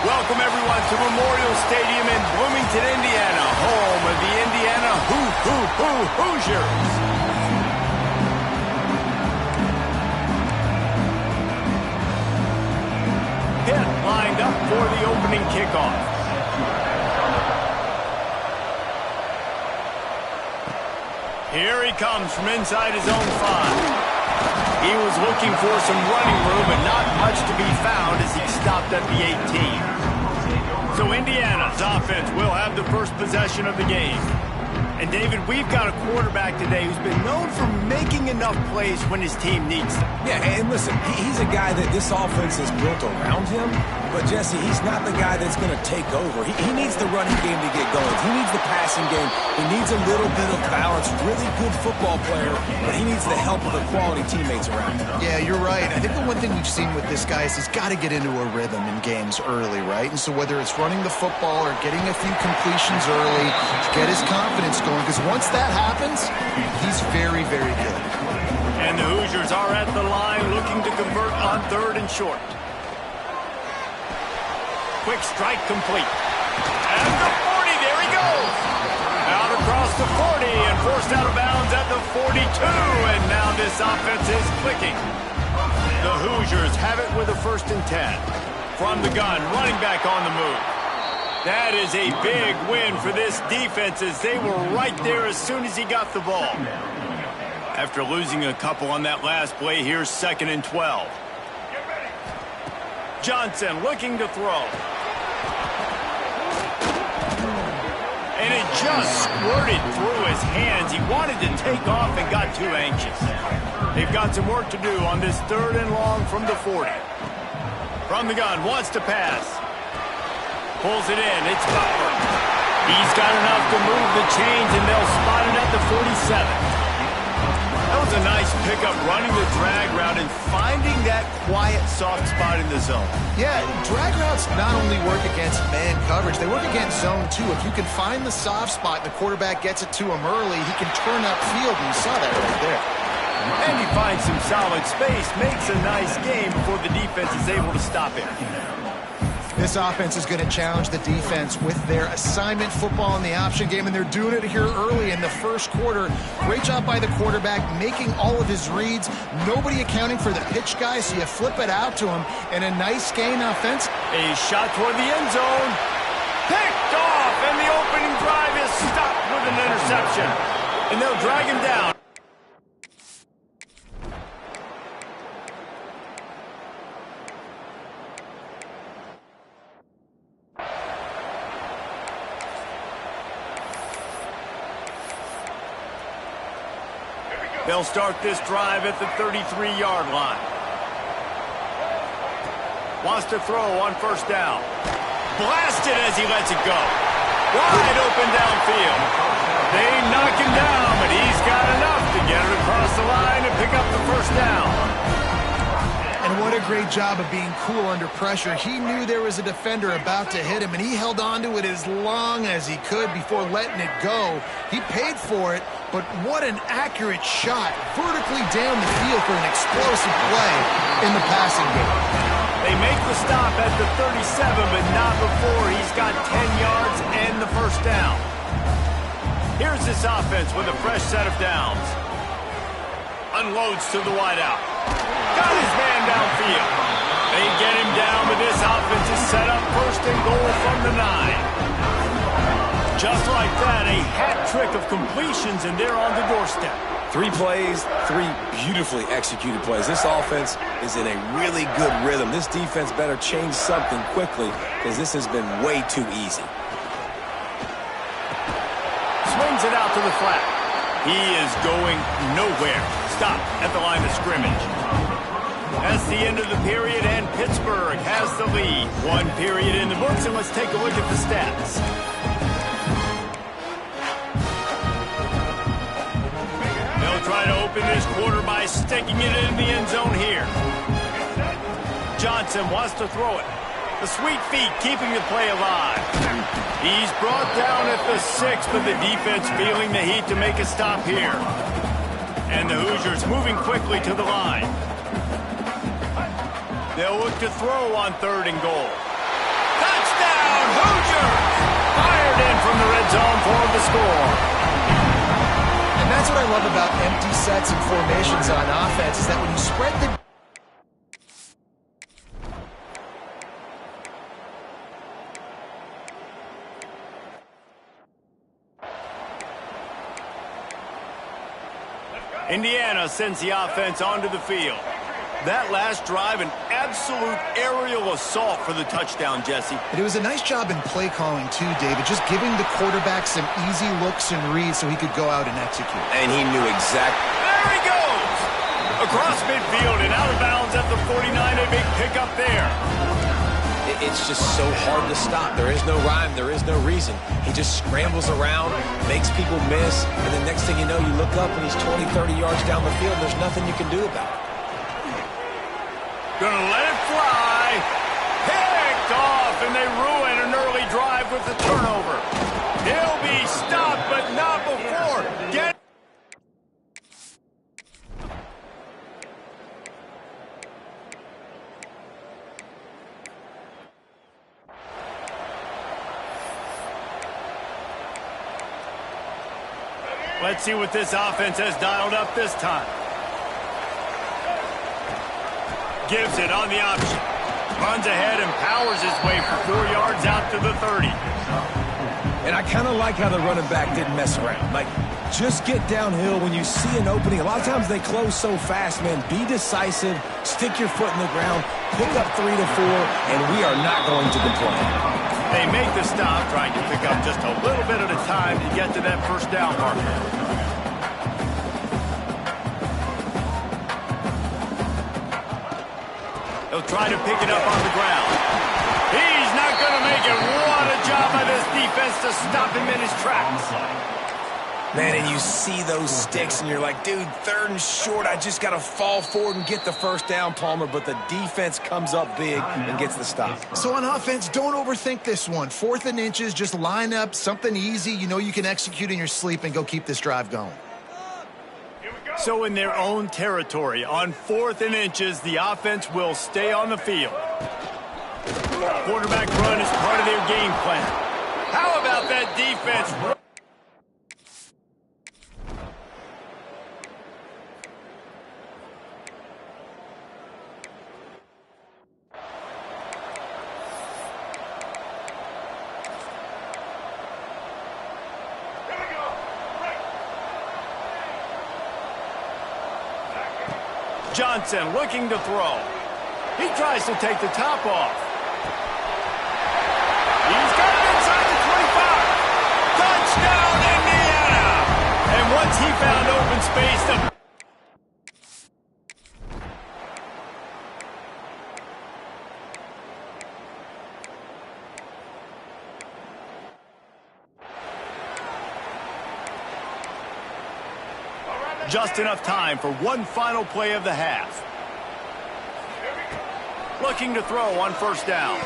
Welcome, everyone, to Memorial Stadium in Bloomington, Indiana, home of the Indiana Hoosiers. Pitt lined up for the opening kickoff. Here he comes from inside his own 5. He was looking for some running room, but not much to be found as he stopped at the 18. So Indiana's offense will have the first possession of the game. And, David, we've got a quarterback today who's been known for making enough plays when his team needs them. Yeah, and listen, he's a guy that this offense is built around him. But, Jesse, he's not the guy that's going to take over. He needs the running game to get going. He needs the passing game. He needs a little bit of balance. Really good football player, but he needs the help of the quality teammates around him. Yeah, you're right. I think the one thing we've seen with this guy is he's got to get into a rhythm in games early, right? And so whether it's running the football or getting a few completions early to get his confidence going, because once that happens, he's very, very good. And the Hoosiers are at the line looking to convert on 3rd and short. Quick strike complete. And the 40, there he goes. Out across the 40 and forced out of bounds at the 42. And now this offense is clicking. The Hoosiers have it with a 1st and 10. From the gun, running back on the move. That is a big win for this defense as they were right there as soon as he got the ball. After losing a couple on that last play, here's 2nd and 12. Johnson looking to throw. And it just squirted through his hands. He wanted to take off and got too anxious. They've got some work to do on this 3rd and long from the 40. From the gun, wants to pass. Pulls it in, it's Butler. He's got enough to move the chains, and they'll spot it at the 47. That was a nice pickup, running the drag route and finding that quiet, soft spot in the zone. Yeah, drag routes not only work against man coverage, they work against zone too. If you can find the soft spot and the quarterback gets it to him early, he can turn upfield, and you saw that right there. And he finds some solid space, makes a nice game before the defense is able to stop him. This offense is going to challenge the defense with their assignment football in the option game, and they're doing it here early in the 1st quarter. Great job by the quarterback, making all of his reads. Nobody accounting for the pitch guy, so you flip it out to him, and a nice gain offense. A shot toward the end zone. Picked off, and the opening drive is stopped with an interception. And they'll drag him down. They'll start this drive at the 33-yard line. Wants to throw on 1st down. Blasted as he lets it go. Wide open downfield. They knock him down, but he's got enough to get it across the line and pick up the 1st down. And what a great job of being cool under pressure. He knew there was a defender about to hit him, and he held on to it as long as he could before letting it go. He paid for it, but what an accurate shot vertically down the field for an explosive play in the passing game. They make the stop at the 37, but not before he's got 10 yards and the 1st down. Here's this offense with a fresh set of downs. Unloads to the wideout. Got his man downfield. They get him down, but this offense is set up 1st and goal from the 9. Just like that, a hat trick of completions, and they're on the doorstep. 3 plays, 3 beautifully executed plays. This offense is in a really good rhythm. This defense better change something quickly because this has been way too easy. Swings it out to the flat. He is going nowhere. Stop at the line of scrimmage. That's the end of the period, and Pittsburgh has the lead. 1 period in the books, and let's take a look at the stats. They'll try to open this quarter by sticking it in the end zone here. Johnson wants to throw it. The sweet feet keeping the play alive. He's brought down at the 6, but the defense feeling the heat to make a stop here. And the Hoosiers moving quickly to the line. They'll look to throw on 3rd and goal. Hoosiers fired in from the red zone for the score. And that's what I love about empty sets and formations on offense, is that when you spread the Indiana sends the offense onto the field. That last drive, an absolute aerial assault for the touchdown, Jesse. It was a nice job in play calling too, David, just giving the quarterback some easy looks and reads so he could go out and execute. And he knew exactly. There he goes! Across midfield and out of bounds at the 49, a big pickup there. It's just so hard to stop. There is no rhyme. There is no reason. He just scrambles around, makes people miss, and the next thing you know, you look up and he's 20, 30 yards down the field, and there's nothing you can do about it. Gonna let it fly. Picked off, and they ruin an early drive with the turnover. He'll be stopped, but not before. Let's see what this offense has dialed up this time. Gives it on the option. Runs ahead and powers his way for 4 yards out to the 30. And I kind of like how the running back didn't mess around. Like, just get downhill when you see an opening. A lot of times they close so fast, man. Be decisive, stick your foot in the ground, pick up 3 to 4, and we are not going to complain. They make the stop, trying to pick up just a little bit at a time to get to that first down marker. He'll try to pick it up on the ground. He's not going to make it. What a job by this defense to stop him in his tracks. Man, and you see those sticks, and you're like, dude, 3rd and short. I just got to fall forward and get the first down, Palmer. But the defense comes up big and gets the stop. So on offense, don't overthink this one. 4th and inches, just line up something easy you know you can execute in your sleep and go keep this drive going. So in their own territory, on 4th and inches, the offense will stay on the field. Quarterback run is part of their game plan. How about that defense? Johnson looking to throw. He tries to take the top off. He's got it inside the 25. Touchdown, Indiana! And once he found open space, the just enough time for one final play of the half. Looking to throw on first down.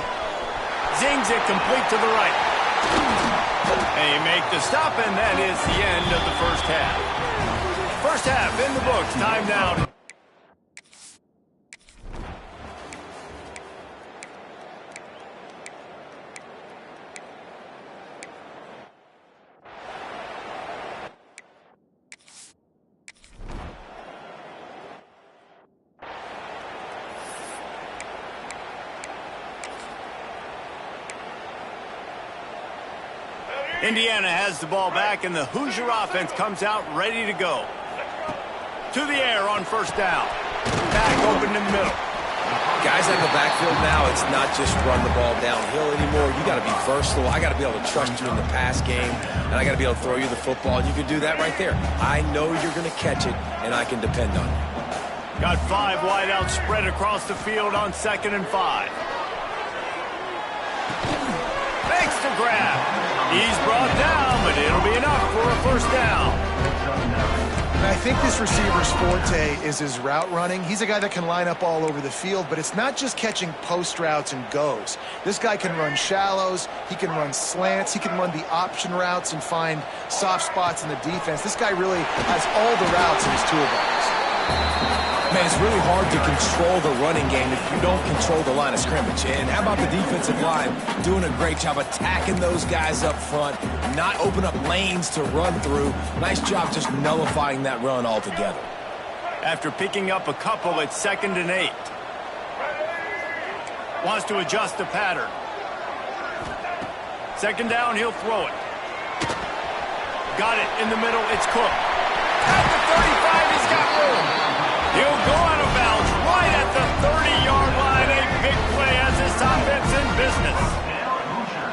Zings it complete to the right. They make the stop, and that is the end of the first half. First half in the books. Time down. Indiana has the ball back, and the Hoosier offense comes out ready to go. To the air on first down. Back open in the middle. Guys in the backfield now, it's not just run the ball downhill anymore. You got to be versatile. I got to be able to trust you in the pass game, and I got to be able to throw you the football, and you can do that right there. I know you're going to catch it, and I can depend on you. Got 5 wide out spread across the field on 2nd and 5. Makes the grab. He's brought down, but it'll be enough for a first down. I think this receiver's forte is his route running. He's a guy that can line up all over the field, but it's not just catching post routes and goes. This guy can run shallows, he can run slants, he can run the option routes and find soft spots in the defense. This guy really has all the routes in his toolbox. Man, it's really hard to control the running game if you don't control the line of scrimmage. And how about the defensive line doing a great job attacking those guys up front, not open up lanes to run through. Nice job just nullifying that run altogether. After picking up a couple, it's 2nd and 8. Wants to adjust the pattern. 2nd down, he'll throw it. Got it in the middle, it's Cook. At the 35, he's got room. He'll go out of bounds right at the 30-yard line. A big play as this offense in business.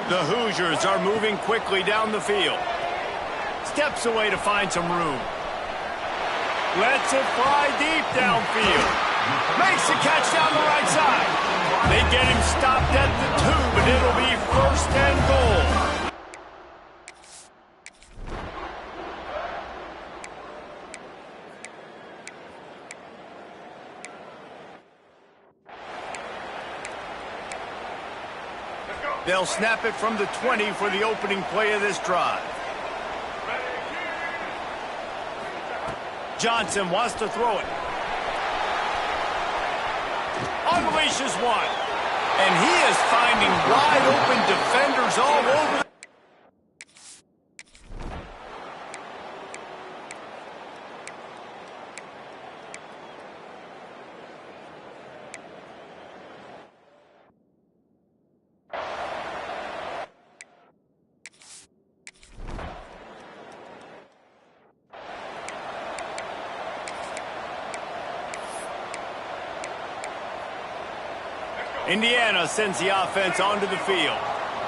The Hoosiers are moving quickly down the field. Steps away to find some room. Lets it fly deep downfield. Makes the catch down the right side. They get him stopped at the 2, but it'll be 1st and goal. They'll snap it from the 20 for the opening play of this drive. Johnson wants to throw it. Unleashes one. And he is finding wide open defenders all over. Indiana sends the offense onto the field.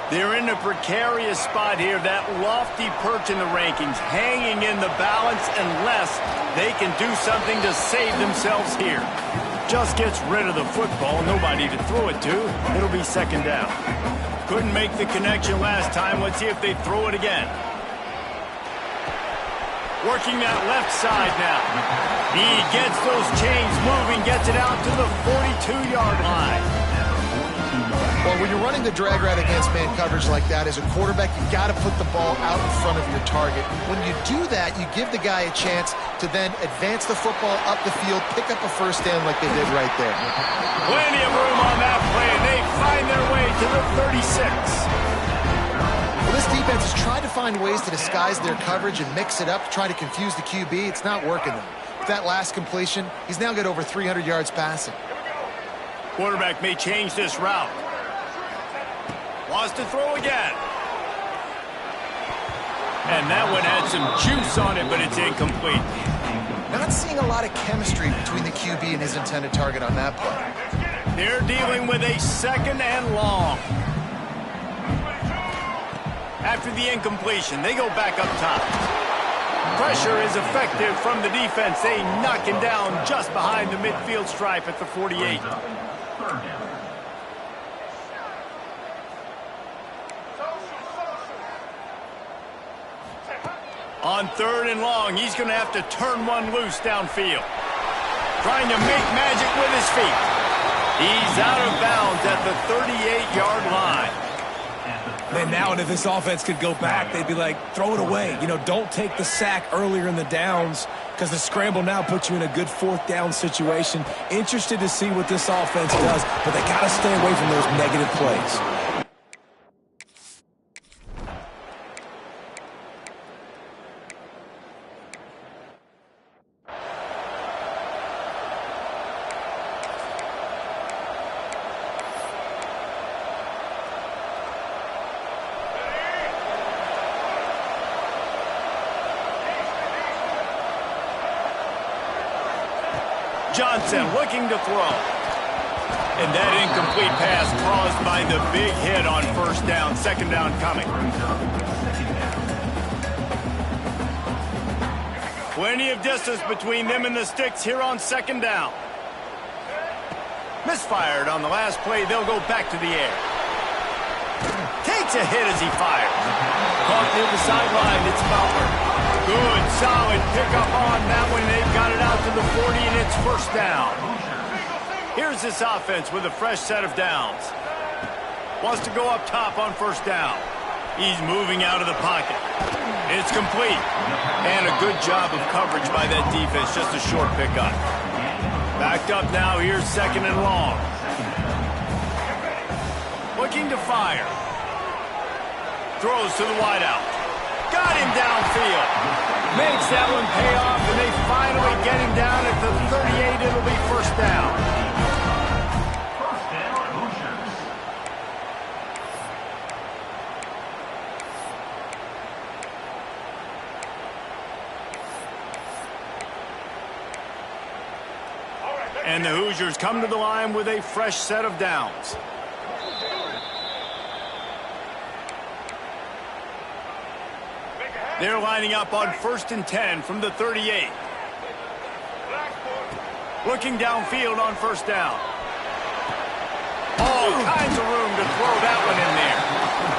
They're in a precarious spot here, that lofty perch in the rankings, hanging in the balance unless they can do something to save themselves here. Just gets rid of the football, nobody to throw it to. It'll be 2nd down. Couldn't make the connection last time. Let's see if they throw it again. Working that left side now. He gets those chains moving, gets it out to the 42-yard line. Well, when you're running the drag route against man coverage like that, as a quarterback, you've got to put the ball out in front of your target. When you do that, you give the guy a chance to then advance the football up the field, pick up a 1st down like they did right there. Plenty of room on that play, and they find their way to the 36. Well, this defense has tried to find ways to disguise their coverage and mix it up, try to confuse the QB. It's not working, though. With that last completion, he's now got over 300 yards passing. Quarterback may change this route. Wants to throw again. And that one had some juice on it, but it's incomplete. Not seeing a lot of chemistry between the QB and his intended target on that play. They're dealing with a 2nd and long. After the incompletion, they go back up top. Pressure is effective from the defense. They knock him down just behind the midfield stripe at the 48. On 3rd and long, he's going to have to turn one loose downfield. Trying to make magic with his feet. He's out of bounds at the 38-yard line. Man, now if this offense could go back, they'd be like, throw it away. You know, don't take the sack earlier in the downs because the scramble now puts you in a good 4th down situation. Interested to see what this offense does, but they got to stay away from those negative plays. Johnson looking to throw. And that incomplete pass caused by the big hit on 1st down. 2nd down coming. Plenty of distance between them and the sticks here on 2nd down. Misfired on the last play. They'll go back to the air. Takes a hit as he fires. Caught near the sideline. It's Butler. Good, solid pickup on that one. They've got it out to the 40, and it's 1st down. Here's this offense with a fresh set of downs. Wants to go up top on 1st down. He's moving out of the pocket. It's complete. And a good job of coverage by that defense. Just a short pickup. Backed up now, here's 2nd and long. Looking to fire. Throws to the wideout. Got him downfield. Makes that one pay off, and they finally get him down at the 38. It'll be 1st down. And the Hoosiers come to the line with a fresh set of downs. They're lining up on 1st and 10 from the 38. Looking downfield on 1st down. All kinds of room to throw that one in there.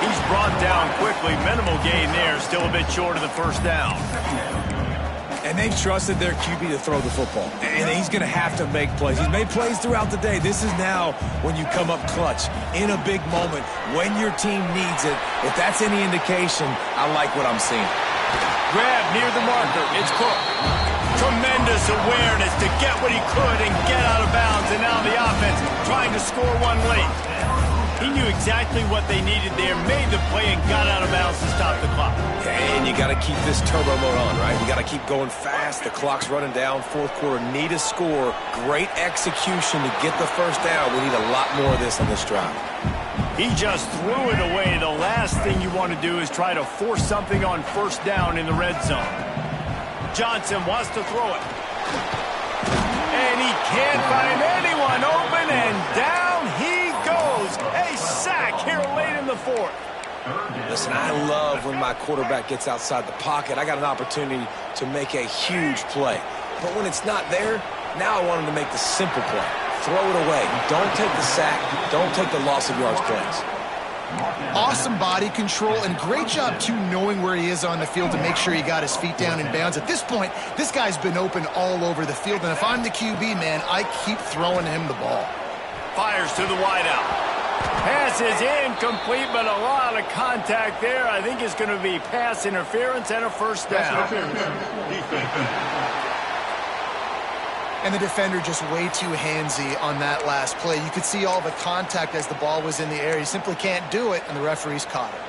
He's brought down quickly. Minimal gain there. Still a bit short of the 1st down. And they've trusted their QB to throw the football. And he's going to have to make plays. He's made plays throughout the day. This is now when you come up clutch in a big moment when your team needs it. If that's any indication, I like what I'm seeing. Grab near the marker. It's Cook. Tremendous awareness to get what he could and get out of bounds. And now the offense trying to score one late. He knew exactly what they needed there, made the play, and got out of bounds to stop the clock. And you got to keep this turbo mode on, right? You got to keep going fast. The clock's running down. 4th quarter, need a score. Great execution to get the 1st down. We need a lot more of this on this drive. He just threw it away. The last thing you want to do is try to force something on 1st down in the red zone. Johnson wants to throw it. And he can't find anyone open, and down he goes. A sack here late in the 4th. Listen, I love when my quarterback gets outside the pocket. I got an opportunity to make a huge play. But when it's not there, now I want him to make the simple play. Throw it away. Don't take the sack. Don't take the loss of yards plays. Awesome body control and great job, too, knowing where he is on the field to make sure he got his feet down in bounds. At this point, this guy's been open all over the field, and if I'm the QB, man, I keep throwing him the ball. Fires to the wideout. Pass is incomplete, but a lot of contact there. I think it's going to be pass interference and a 1st down. And the defender just way too handsy on that last play. You could see all the contact as the ball was in the air. He simply can't do it, and the referee's caught it.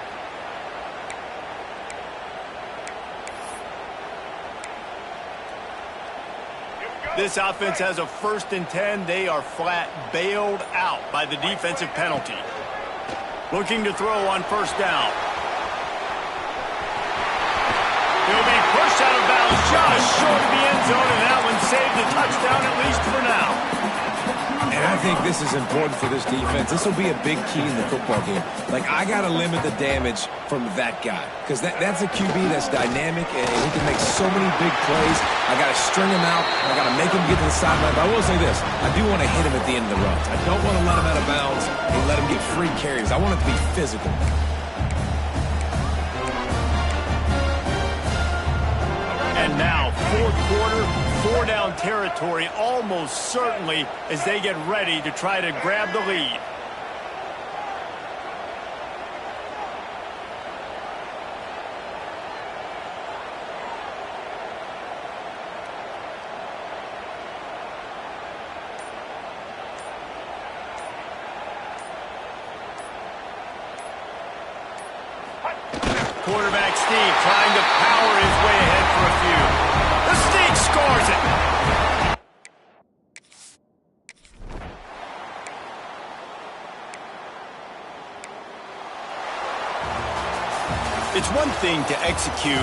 This offense has a 1st and 10. They are flat bailed out by the defensive penalty. Looking to throw on 1st down. He'll be pushed out of bounds just short of the end zone, and that one saved the touchdown, at least for now. And I think this is important for this defense. This will be a big key in the football game. Like, I got to limit the damage from that guy because that's a QB that's dynamic, and he can make so many big plays. I got to string him out. I got to make him get to the sideline. But I will say this. I do want to hit him at the end of the runs. I don't want to let him out of bounds and let him get free carries. I want it to be physical. And now, 4th quarter, 4-down territory almost certainly as they get ready to try to grab the lead. Quarterback Steve trying to power his way ahead for a few. The Steve scores it. It's one thing to execute